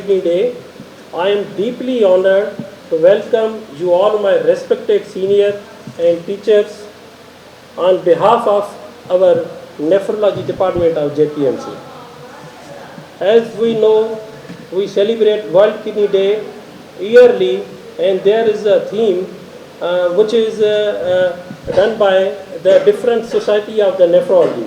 Kidney Day, I am deeply honored to welcome you all, my respected senior and teachers, on behalf of our nephrology department of JPMC. As we know, we celebrate World Kidney Day yearly, and there is a theme which is done by the different society of the nephrology.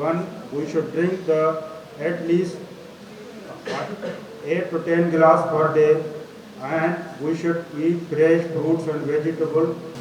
1, we should drink at least 8 to 10 glass per day, and we should eat fresh fruits and vegetables.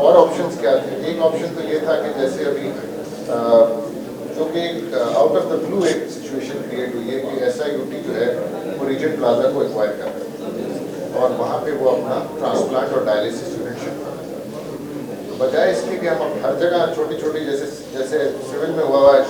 اور options کیا تھے؟ ایک option تو یہ تھا کہ جیسے ابھی جو کہ ایک آؤٹ آف دا بلو ایک سچویشن کریٹ ہوئی ہے کہ ایس آئی یو ٹی جو ہے وہ ریجنٹ پلازا کو ایکوائر کر رہا ہے اور وہاں پہ وہ اپنا ٹرانسپلانٹ اور ڈائلیسس یونٹ شفٹ کرنا چاہتا ہے. بجائے اس کے کہ ہم ہر جگہ چھوٹی چھوٹی جیسے سول میں ہوا ہے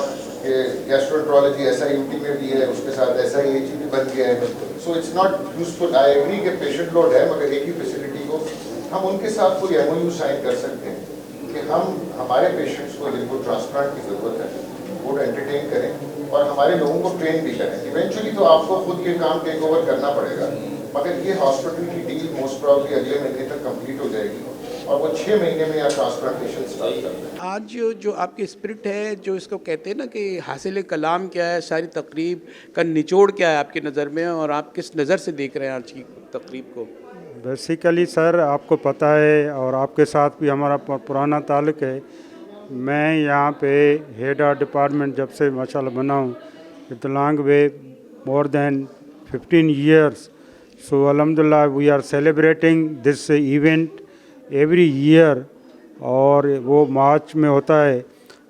کہ گیسٹرونٹرولوجی ایس آئی یو ٹی میں بھی ہے, اس کے ساتھ ایس آئی اے جی بھی بن گیا ہے. So it's not useful. I agree کہ پیشنٹ لوڈ ہے, مگر ایک ہی فیسلٹی کو ہم ان کے ساتھ کوئی ایم او یو سائن کر سکتے ہیں کہ ہم ہمارے پیشنٹس کو جن کو ٹرانسپلانٹ کی ضرورت ہے وہ انٹرٹین کریں اور ہمارے لوگوں کو ٹرین بھی کریں. ایونچولی تو آپ کو خود یہ کام ٹیک اوور کرنا پڑے گا, مگر یہ ہاسپٹل کی ڈیل موسٹ پرابلی اگلے مہینے تک کمپلیٹ ہو جائے گی اور وہ 6 مہینے میں آپ ٹرانسپلانٹیشن اسٹارٹ کرتے ہیں. آج جو آپ کی اسپرٹ ہے, جو اس کو کہتے ہیں نا کہ حاصل کلام کیا ہے, ساری تقریب کا نچوڑ کیا ہے آپ کی نظر میں, اور آپ کس نظر سے دیکھ رہے ہیں آج کی تقریب کو؟ بیسیکلی سر آپ کو پتہ ہے اور آپ کے ساتھ بھی ہمارا پرانا تعلق ہے. میں یہاں پہ ہیڈ آف ڈپارٹمنٹ جب سے ماشاءاللہ بنا ہوں, it long way more than 15 years. So الحمدللہ we are celebrating this event every year, اور وہ مارچ میں ہوتا ہے.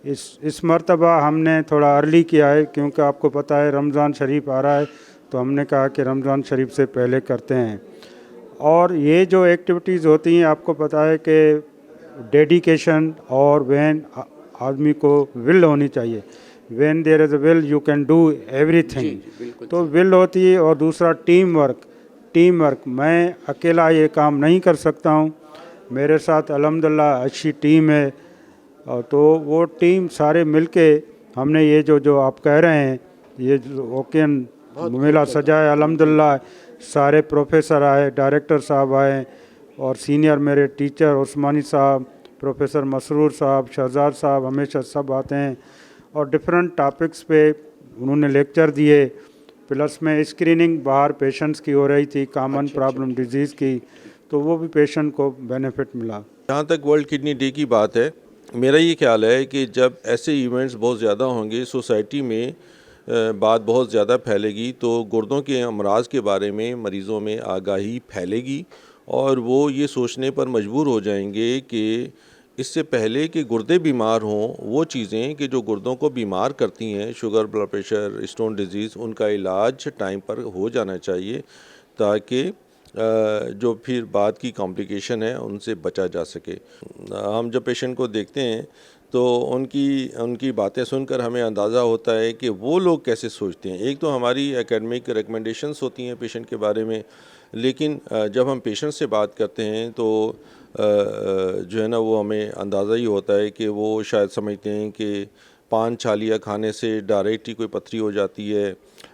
اس مرتبہ ہم نے تھوڑا ارلی کیا ہے کیونکہ آپ کو پتہ ہے رمضان شریف آ رہا ہے, تو ہم نے کہا کہ رمضان شریف سے پہلے کرتے ہیں. اور یہ جو ایکٹیویٹیز ہوتی ہیں آپ کو پتہ ہے کہ ڈیڈیکیشن اور وین آدمی کو ول ہونی چاہیے. When there is a will you can do every thing. تو ول ہوتی ہے, اور دوسرا ٹیم ورک. میں اکیلا یہ کام نہیں کر سکتا ہوں, میرے ساتھ الحمدللہ اچھی ٹیم ہے, اور تو وہ ٹیم سارے مل کے ہم نے یہ جو آپ کہہ رہے ہیں یہ اوکین میلہ سجایا. الحمدللہ سارے پروفیسر آئے, ڈائریکٹر صاحب آئے, اور سینئر میرے ٹیچر عثمانی صاحب, پروفیسر مسرور صاحب, شہزاد صاحب, ہمیشہ سب آتے ہیں, اور ڈفرینٹ ٹاپکس پہ انہوں نے لیکچر دیے. پلس میں اسکریننگ باہر پیشنٹس کی ہو رہی تھی, کامن پرابلم ڈیزیز کی, تو وہ بھی پیشنٹ کو بینیفٹ ملا. جہاں تک ورلڈ کڈنی ڈے کی بات ہے, میرا یہ خیال ہے کہ جب ایسے ایونٹس بہت زیادہ ہوں گے, سوسائٹی میں بات بہت زیادہ پھیلے گی, تو گردوں کے امراض کے بارے میں مریضوں میں آگاہی پھیلے گی, اور وہ یہ سوچنے پر مجبور ہو جائیں گے کہ اس سے پہلے کہ گردے بیمار ہوں, وہ چیزیں کہ جو گردوں کو بیمار کرتی ہیں, sugar, blood pressure, stone disease, ان کا علاج ٹائم پر ہو جانا چاہیے, تاکہ جو پھر بعد کی کمپلیکیشن ہے ان سے بچا جا سکے. ہم جب پیشنٹ کو دیکھتے ہیں تو ان کی باتیں سن کر ہمیں اندازہ ہوتا ہے کہ وہ لوگ کیسے سوچتے ہیں. ایک تو ہماری اکیڈمک ریکمنڈیشنز ہوتی ہیں پیشنٹ کے بارے میں, لیکن جب ہم پیشنٹ سے بات کرتے ہیں تو جو ہے نا وہ ہمیں اندازہ ہی ہوتا ہے کہ وہ شاید سمجھتے ہیں کہ پان چھالیاں کھانے سے ڈائریکٹ ہی کوئی پتھری ہو جاتی ہے,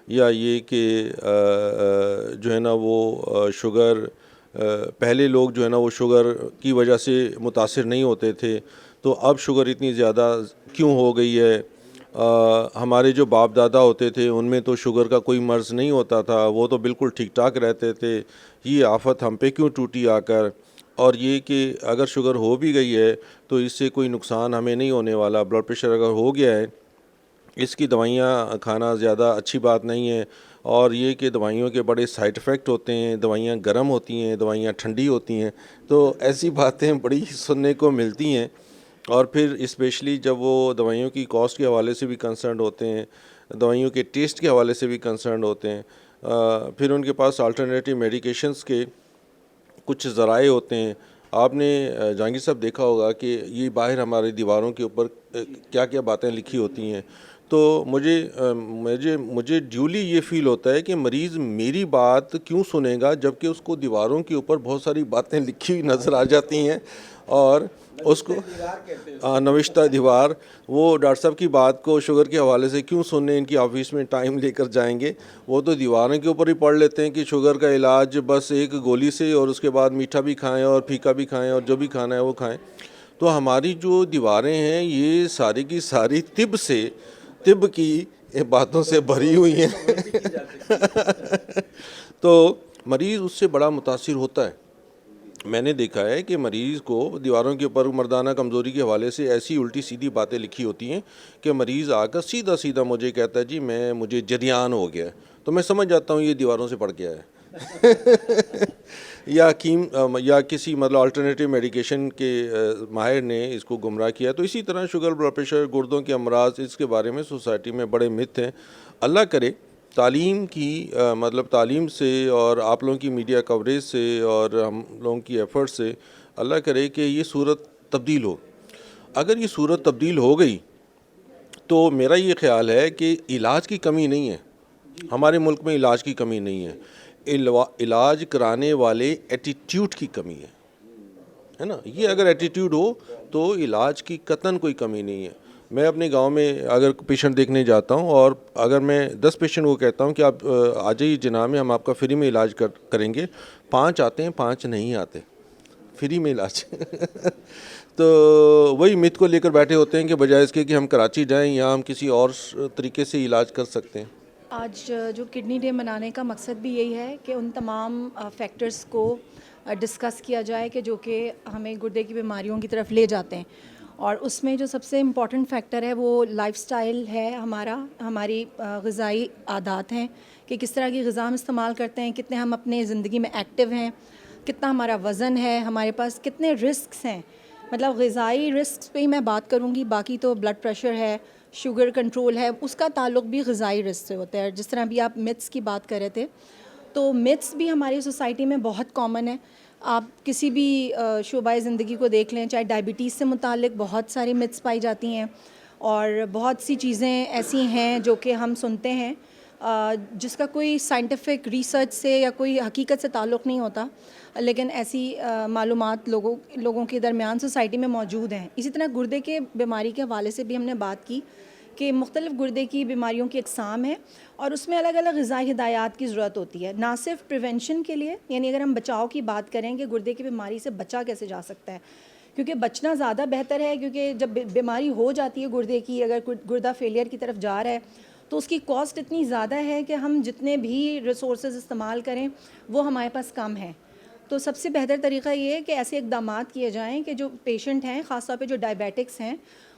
یا یہ کہ جو ہے نا وہ شوگر, پہلے لوگ جو ہے نا وہ شوگر کی وجہ سے متاثر نہیں ہوتے تھے, تو اب شوگر اتنی زیادہ کیوں ہو گئی ہے. ہمارے جو باپ دادا ہوتے تھے ان میں تو شوگر کا کوئی مرض نہیں ہوتا تھا, وہ تو بالکل ٹھیک ٹھاک رہتے تھے, یہ آفت ہم پہ کیوں ٹوٹی آ کر. اور یہ کہ اگر شوگر ہو بھی گئی ہے تو اس سے کوئی نقصان ہمیں نہیں ہونے والا. بلڈ پریشر اگر ہو گیا ہے, اس کی دوائیاں کھانا زیادہ اچھی بات نہیں ہے, اور یہ کہ دوائیوں کے بڑے سائیڈ افیکٹ ہوتے ہیں, دوائیاں گرم ہوتی ہیں, دوائیاں ٹھنڈی ہوتی ہیں, تو ایسی باتیں بڑی سننے کو ملتی ہیں. اور پھر اسپیشلی جب وہ دوائیوں کی کاسٹ کے حوالے سے بھی کنسرنڈ ہوتے ہیں, دوائیوں کے ٹیسٹ کے حوالے سے بھی کنسرنڈ ہوتے ہیں, پھر ان کے پاس الٹرنیٹیو میڈیکیشنز کے کچھ ذرائع ہوتے ہیں. آپ نے جہانگیر صاحب دیکھا ہوگا کہ یہ باہر ہماری دیواروں کے اوپر کیا کیا باتیں لکھی ہوتی ہیں, تو مجھے ڈیولی یہ فیل ہوتا ہے کہ مریض میری بات کیوں سنے گا جبکہ اس کو دیواروں کے اوپر بہت ساری باتیں لکھی ہوئی نظر آ جاتی ہیں, اور اس کو نوشتہ دیوار, وہ ڈاکٹر صاحب کی بات کو شوگر کے حوالے سے کیوں سننے ان کی آفس میں ٹائم لے کر جائیں گے. وہ تو دیواروں کے اوپر ہی پڑھ لیتے ہیں کہ شوگر کا علاج بس ایک گولی سے, اور اس کے بعد میٹھا بھی کھائیں اور پھیکا بھی کھائیں اور جو بھی کھانا ہے وہ کھائیں. تو ہماری جو دیواریں ہیں یہ ساری کی ساری طب کی باتوں سے بھری ہوئی ہیں تو مریض اس سے بڑا متاثر ہوتا ہے. میں نے دیکھا ہے کہ مریض کو دیواروں کے اوپر مردانہ کمزوری کے حوالے سے ایسی الٹی سیدھی باتیں لکھی ہوتی ہیں کہ مریض آ کر سیدھا مجھے کہتا ہے جی مجھے جریان ہو گیا, تو میں سمجھ جاتا ہوں یہ دیواروں سے پڑھ گیا ہے. یا حکیم یا کسی مطلب الٹرنیٹیو میڈیکیشن کے ماہر نے اس کو گمراہ کیا. تو اسی طرح شوگر بلڈ پریشر, گردوں کے امراض, اس کے بارے میں سوسائٹی میں بڑے مت ہیں. اللہ کرے تعلیم کی مطلب تعلیم سے اور آپ لوگوں کی میڈیا کوریج سے اور ہم لوگوں کی ایفرٹ سے اللہ کرے کہ یہ صورت تبدیل ہو. اگر یہ صورت تبدیل ہو گئی تو میرا یہ خیال ہے کہ علاج کی کمی نہیں ہے, ہمارے ملک میں علاج کی کمی نہیں ہے, علاج کرانے والے ایٹیٹیوڈ کی کمی ہے نا. یہ اگر ایٹیٹیوڈ ہو تو علاج کی قطعاً کوئی کمی نہیں ہے. میں اپنے گاؤں میں اگر پیشنٹ دیکھنے جاتا ہوں اور اگر میں 10 پیشنٹ کو کہتا ہوں کہ آپ آ جائیے جناب میں, ہم آپ کا فری میں علاج کریں گے, 5 آتے ہیں, 5 نہیں آتے فری میں علاج. تو وہی مت کو لے کر بیٹھے ہوتے ہیں کہ بجائے اس کے کہ ہم کراچی جائیں یا ہم کسی اور طریقے سے علاج کر سکتے ہیں. آج جو کڈنی ڈے منانے کا مقصد بھی یہی ہے کہ ان تمام فیکٹرز کو ڈسکس کیا جائے کہ جو کہ ہمیں گردے کی بیماریوں کی طرف لے جاتے ہیں. اور اس میں جو سب سے امپورٹنٹ فیکٹر ہے وہ لائف سٹائل ہے ہماری غذائی عادات ہیں کہ کس طرح کی غذا ہم استعمال کرتے ہیں, کتنے ہم اپنے زندگی میں ایکٹیو ہیں, کتنا ہمارا وزن ہے, ہمارے پاس کتنے رسکس ہیں. مطلب غذائی رسکس پہ ہی میں بات کروں گی, باقی تو بلڈ پریشر ہے, شوگر کنٹرول ہے, اس کا تعلق بھی غذائی رسک سے ہوتا ہے. جس طرح بھی آپ متس کی بات کر رہے تھے, تو متس بھی ہماری سوسائٹی میں بہت کامن ہے. آپ کسی بھی شعبۂ زندگی کو دیکھ لیں, چاہے ڈائبٹیز سے متعلق بہت ساری متس پائی جاتی ہیں, اور بہت سی چیزیں ایسی ہیں جو کہ ہم سنتے ہیں جس کا کوئی سائنٹیفک ریسرچ سے یا کوئی حقیقت سے تعلق نہیں ہوتا, لیکن ایسی معلومات لوگوں کے درمیان سوسائٹی میں موجود ہیں. اسی طرح گردے کے بیماری کے حوالے سے بھی ہم نے بات کی کہ مختلف گردے کی بیماریوں کی اقسام ہیں اور اس میں الگ الگ غذائی ہدایات کی ضرورت ہوتی ہے, نہ صرف پریونشن کے لیے, یعنی اگر ہم بچاؤ کی بات کریں کہ گردے کی بیماری سے بچا کیسے جا سکتا ہے, کیونکہ بچنا زیادہ بہتر ہے, کیونکہ جب بیماری ہو جاتی ہے گردے کی, اگر گردہ فیلئر کی طرف جا رہا ہے تو اس کی کاسٹ اتنی زیادہ ہے کہ ہم جتنے بھی ریسورسز استعمال کریں وہ ہمارے پاس کم ہیں. تو سب سے بہتر طریقہ یہ ہے کہ ایسے اقدامات کیے جائیں کہ جو پیشنٹ ہیں, خاص طور پہ جو ڈائبیٹکس ہیں,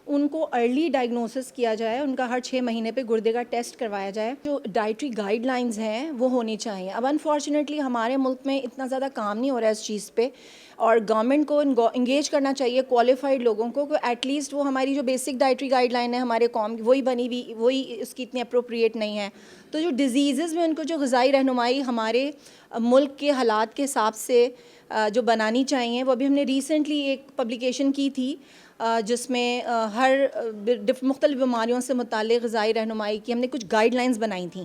ان کو ارلی ڈائگنوسس کیا جائے, ان کا ہر 6 مہینے پہ گردے کا ٹیسٹ کروایا جائے. جو ڈائٹری گائیڈ لائنز ہیں وہ ہونی چاہیے. اب انفارچونیٹلی ہمارے ملک میں اتنا زیادہ کام نہیں ہو رہا ہے اس چیز پہ, اور گورنمنٹ کو انگیج کرنا چاہیے کوالیفائڈ لوگوں کو, کہ ایٹ لیسٹ وہ ہماری جو بیسک ڈائٹری گائیڈ لائن ہے ہمارے قوم کی وہی بنی ہوئی, وہی اس کی اتنی اپروپریٹ نہیں ہے. تو جو ڈیزیزز میں ان کو جو غذائی رہنمائی ہمارے ملک کے حالات کے حساب سے جو بنانی چاہیے, وہ ابھی ہم نے ریسنٹلی ایک پبلیکیشن کی تھی جس میں ہر مختلف بیماریوں سے متعلق غذائی رہنمائی کی ہم نے کچھ گائیڈ لائنز بنائی تھیں.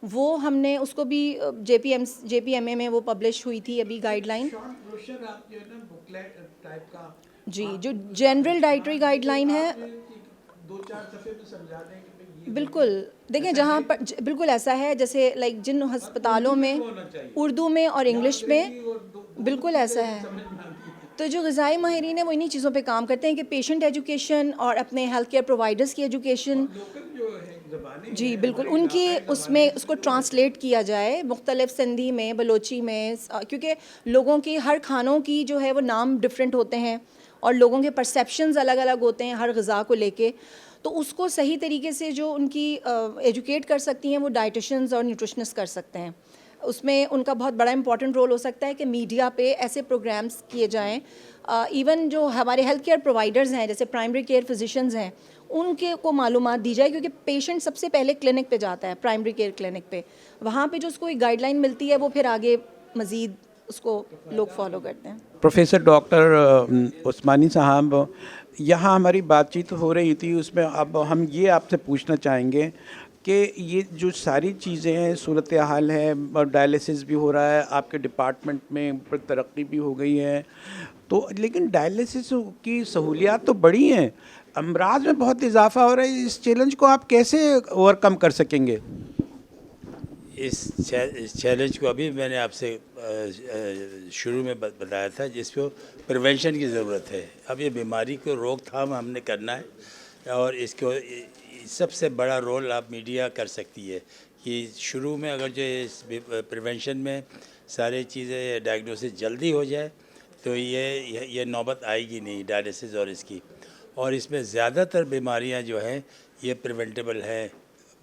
وہ ہم نے اس کو بھی جے پی ایم اے میں وہ پبلش ہوئی تھی ابھی گائیڈ لائن. جی, جو جنرل ڈائٹری گائیڈ لائن ہے, 2-4 صفحے میں سمجھا دیں کہ بالکل. دیکھیں جہاں پر بالکل ایسا ہے جیسے لائک جن ہسپتالوں میں اردو میں اور انگلش میں بالکل ایسا ہے. تو جو غذائی ماہرین ہیں وہ انہی چیزوں پہ کام کرتے ہیں کہ پیشنٹ ایجوکیشن اور اپنے ہیلتھ کیئر پرووائڈرز کی ایجوکیشن, جی بالکل, ان کی اس میں اس کو ٹرانسلیٹ کیا جائے مختلف سندھی میں, بلوچی میں, کیونکہ لوگوں کی ہر کھانوں کی جو ہے وہ نام ڈفرینٹ ہوتے ہیں اور لوگوں کے پرسیپشنز الگ الگ ہوتے ہیں ہر غذا کو لے کے. تو اس کو صحیح طریقے سے جو ان کی ایجوکیٹ کر سکتی ہیں وہ ڈائٹیشنز اور نیوٹریشنسٹ کر سکتے ہیں. اس میں ان کا بہت بڑا امپورٹنٹ رول ہو سکتا ہے کہ میڈیا پہ ایسے پروگرامز کیے جائیں. ایون جو ہمارے ہیلتھ کیئر پرووائڈرز ہیں جیسے پرائمری کیئر فزیشنز ہیں, ان کے کو معلومات دی جائے, کیونکہ پیشنٹ سب سے پہلے کلینک پہ جاتا ہے, پرائمری کیئر کلینک پہ, وہاں پہ جو اس کو ایک گائیڈ لائن ملتی ہے وہ پھر آگے مزید اس کو لوگ فالو کرتے ہیں. پروفیسر ڈاکٹر عثمانی صاحب, یہاں ہماری بات چیت ہو رہی تھی, اس میں اب ہم یہ آپ سے پوچھنا چاہیں گے کہ یہ جو ساری چیزیں ہیں, صورتحال ہے, اور ڈائلیسس بھی ہو رہا ہے, آپ کے ڈپارٹمنٹ میں ترقی بھی ہو گئی ہے, تو لیکن ڈائلیسس کی سہولیات تو بڑی ہیں, امراض میں بہت اضافہ ہو رہا ہے. اس چیلنج کو آپ کیسے اوور کم کر سکیں گے؟ اس چیلنج کو ابھی میں نے آپ سے شروع میں بتایا تھا, جس کو پریونشن کی ضرورت ہے. اب یہ بیماری کو روک تھام ہم نے کرنا ہے, اور اس کو سب سے بڑا رول آپ میڈیا کر سکتی ہے کہ شروع میں اگر جو اس پریونشن میں سارے چیزیں ڈائگنوسس جلدی ہو جائے تو یہ نوبت آئے گی نہیں ڈائلیسس اور اس کی. اور اس میں زیادہ تر بیماریاں جو ہیں یہ پریونٹیبل ہیں,